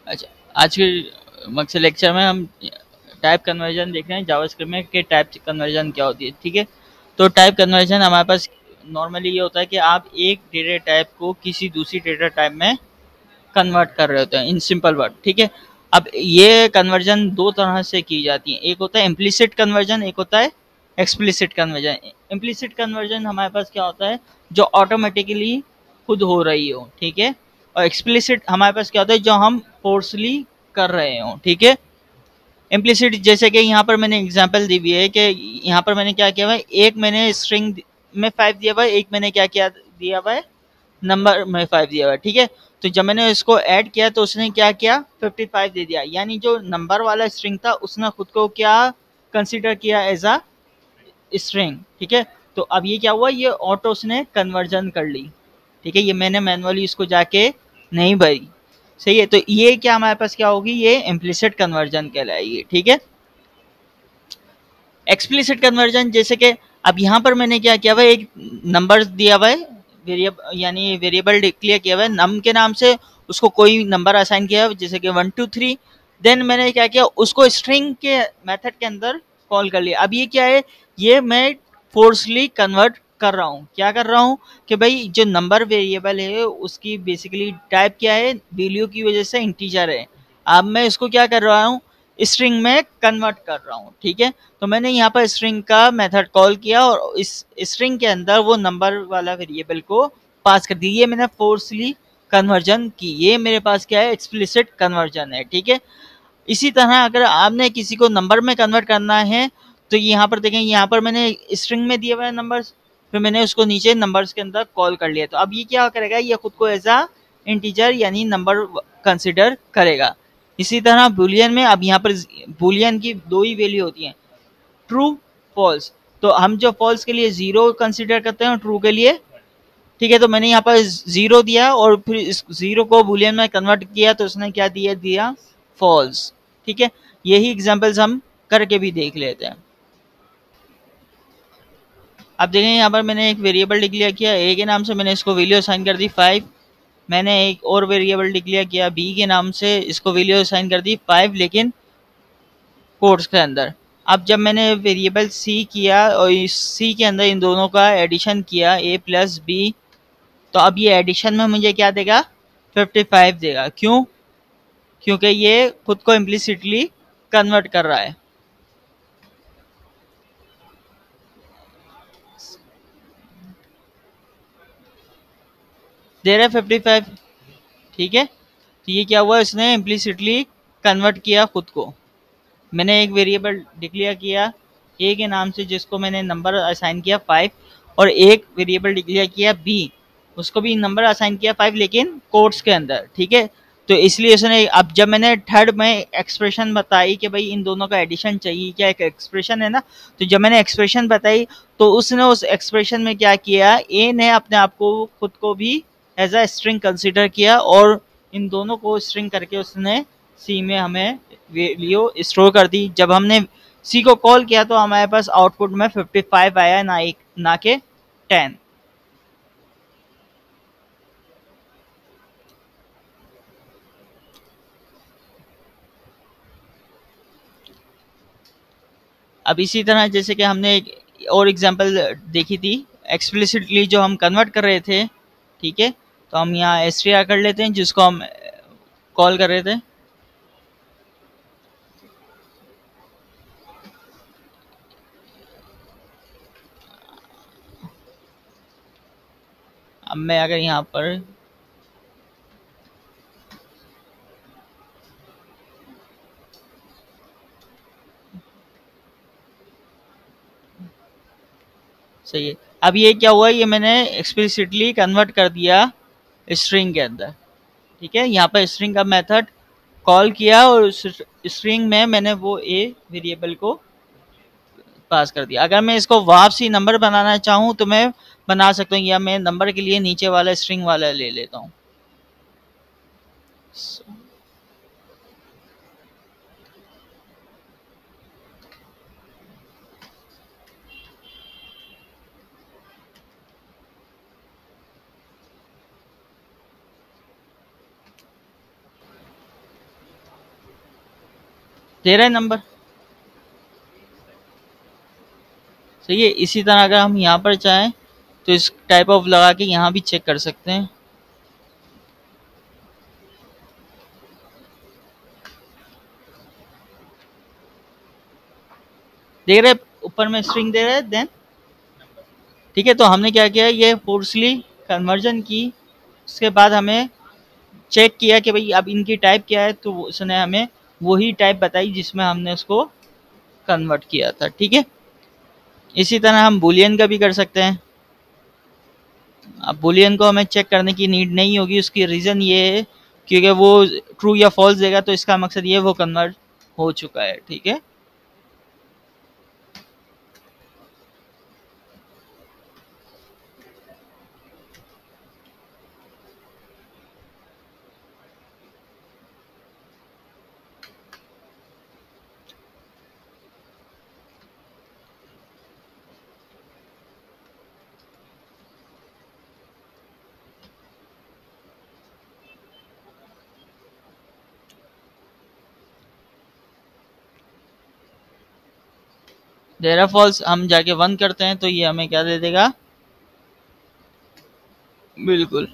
अच्छा, आज के मकसद लेक्चर में हम टाइप कन्वर्जन देख रहे हैं जावास्क्रिप्ट में कि टाइप कन्वर्जन क्या होती है। ठीक है, तो टाइप कन्वर्जन हमारे पास नॉर्मली ये होता है कि आप एक डेटा टाइप को किसी दूसरी डेटा टाइप में कन्वर्ट कर रहे होते हैं इन सिंपल वर्ड। ठीक है, अब ये कन्वर्जन दो तरह से की जाती है, एक होता है इम्प्लिसिट कन्वर्जन, एक होता है एक्सप्लिसिट कन्वर्जन। इम्प्लिसिट कन्वर्जन हमारे पास क्या होता है, जो ऑटोमेटिकली खुद हो रही हो। ठीक है, और एक्सप्लिसिट हमारे पास क्या होता है, जो हम फोर्सली कर रहे हो। ठीक है, इम्प्लिसिट जैसे कि यहाँ पर मैंने एग्जांपल दी हुई है कि यहाँ पर मैंने क्या किया हुआ है, एक मैंने स्ट्रिंग में 5 दिया हुआ है, एक मैंने क्या किया दिया हुआ है, नंबर में 5 दिया हुआ है। ठीक है, तो जब मैंने इसको ऐड किया तो उसने क्या किया, 55 दे दिया, यानी जो नंबर वाला स्ट्रिंग था उसने खुद को क्या कंसिडर किया एज अ स्ट्रिंग। ठीक है, तो अब ये क्या हुआ, ये ऑटो उसने कन्वर्जन कर ली। ठीक है, ये मैंने मैनुअली इसको जाके नहीं भरी। सही है, तो ये क्या हमारे पास क्या होगी, ये इम्प्लिसिट कन्वर्जन कहलाएगी। ठीक है, एक्सप्लिसिट कन्वर्जन जैसे कि अब यहाँ पर मैंने क्या किया हुआ है, एक नंबर दिया हुआ है, वेरिएबल यानी वेरिएबल डिक्लेयर किया हुआ है नम के नाम से, उसको कोई नंबर असाइन किया है जैसे कि 1 2 3। देन मैंने क्या किया, उसको स्ट्रिंग के मेथड के अंदर कॉल कर लिया। अब ये क्या है, ये मैं फोर्सली कन्वर्ट कर रहा हूँ। क्या कर रहा हूँ कि भाई जो नंबर वेरिएबल है उसकी बेसिकली टाइप क्या है, वैल्यू की वजह से इंटीजर है। अब मैं इसको क्या कर रहा हूँ, स्ट्रिंग में कन्वर्ट कर रहा हूँ। ठीक है, तो मैंने यहाँ पर स्ट्रिंग का मेथड कॉल किया और इस स्ट्रिंग के अंदर वो नंबर वाला वेरिएबल को पास कर दी। ये मैंने फोर्सली कन्वर्जन की, ये मेरे पास क्या है, एक्सप्लिसिट कन्वर्जन है। ठीक है, इसी तरह अगर आपने किसी को नंबर में कन्वर्ट करना है तो यहाँ पर देखें, यहाँ पर मैंने स्ट्रिंग में दिए हुए नंबर्स, फिर मैंने उसको नीचे नंबर्स के अंदर कॉल कर लिया, तो अब ये क्या करेगा, ये खुद को एज अ इंटीजर यानी नंबर कंसिडर करेगा। इसी तरह बुलियन में, अब यहाँ पर बुलियन की दो ही वैल्यू होती हैं, ट्रू फॉल्स। तो हम जो फॉल्स के लिए जीरो कंसिडर करते हैं, ट्रू के लिए। ठीक है, तो मैंने यहाँ पर जीरो दिया और फिर इस जीरो को बुलियन में कन्वर्ट किया तो उसने क्या दिया दिया फॉल्स। ठीक है, यही एग्जांपल्स हम करके भी देख लेते हैं। अब देखें, यहाँ पर मैंने एक वेरिएबल डिक्लेयर किया ए के नाम से, मैंने इसको वैल्यू असाइन कर दी 5। मैंने एक और वेरिएबल डिक्लेयर किया बी के नाम से, इसको वैल्यू असाइन कर दी 5 लेकिन कोट्स के अंदर। अब जब मैंने वेरिएबल सी किया और इस सी के अंदर इन दोनों का एडिशन किया ए प्लस बी, तो अब ये एडिशन में मुझे क्या देगा, 55 देगा। क्यों, क्योंकि ये खुद को इम्प्लिसिटली कन्वर्ट कर रहा है, दे रहा है 55। ठीक है, तो ये क्या हुआ, इसने इम्प्लिसिटली कन्वर्ट किया खुद को। मैंने एक वेरिएबल डिक्लेयर किया ए के नाम से जिसको मैंने नंबर असाइन किया 5, और एक वेरिएबल डिक्लेयर किया बी, उसको भी नंबर असाइन किया 5 लेकिन कोट्स के अंदर। ठीक है, तो इसलिए उसने, अब जब मैंने थर्ड में एक्सप्रेशन बताई कि भाई इन दोनों का एडिशन चाहिए, क्या एक एक्सप्रेशन है ना, तो जब मैंने एक्सप्रेशन बताई तो उसने उस एक्सप्रेशन में क्या किया, ए ने अपने आप को खुद को भी एज अ स्ट्रिंग कंसिडर किया और इन दोनों को स्ट्रिंग करके उसने सी में हमें वैल्यू स्टोर कर दी। जब हमने सी को कॉल किया तो हमारे पास आउटपुट में 55 आया, ना के 10। अब इसी तरह जैसे कि हमने एक और एग्जांपल देखी थी, एक्सप्लिसिटली जो हम कन्वर्ट कर रहे थे। ठीक है, तो हम यहाँ एस्ट्रिया कर लेते हैं जिसको हम कॉल कर रहे थे। अब मैं अगर यहाँ पर सही है, अब ये क्या हुआ, ये मैंने एक्सप्लिसिटली कन्वर्ट कर दिया स्ट्रिंग के अंदर। ठीक है, यहाँ पर स्ट्रिंग का मेथड कॉल किया और उस स्ट्रिंग में मैंने वो ए वेरिएबल को पास कर दिया। अगर मैं इसको वापसी नंबर बनाना चाहूँ तो मैं बना सकता हूँ, या मैं नंबर के लिए नीचे वाला स्ट्रिंग वाला ले लेता हूँ। दे रहा है नंबर, सही है। इसी तरह अगर हम यहाँ पर चाहें तो इस टाइप ऑफ लगा के यहाँ भी चेक कर सकते हैं। देख रहे ऊपर में स्ट्रिंग दे रहा है देन, ठीक है। तो हमने क्या किया, ये फोर्सली कन्वर्जन की, उसके बाद हमें चेक किया कि भाई अब इनकी टाइप क्या है, तो उसने हमें वही टाइप बताई जिसमें हमने उसको कन्वर्ट किया था, ठीक है। इसी तरह हम बुलियन का भी कर सकते हैं। अब बुलियन को हमें चेक करने की नीड नहीं होगी, उसकी रीज़न ये है क्योंकि वो ट्रू या फॉल्स देगा, तो इसका मकसद ये वो कन्वर्ट हो चुका है, ठीक है। देरा फॉल्स हम जाके 1 करते हैं तो ये हमें क्या दे देगा, बिल्कुल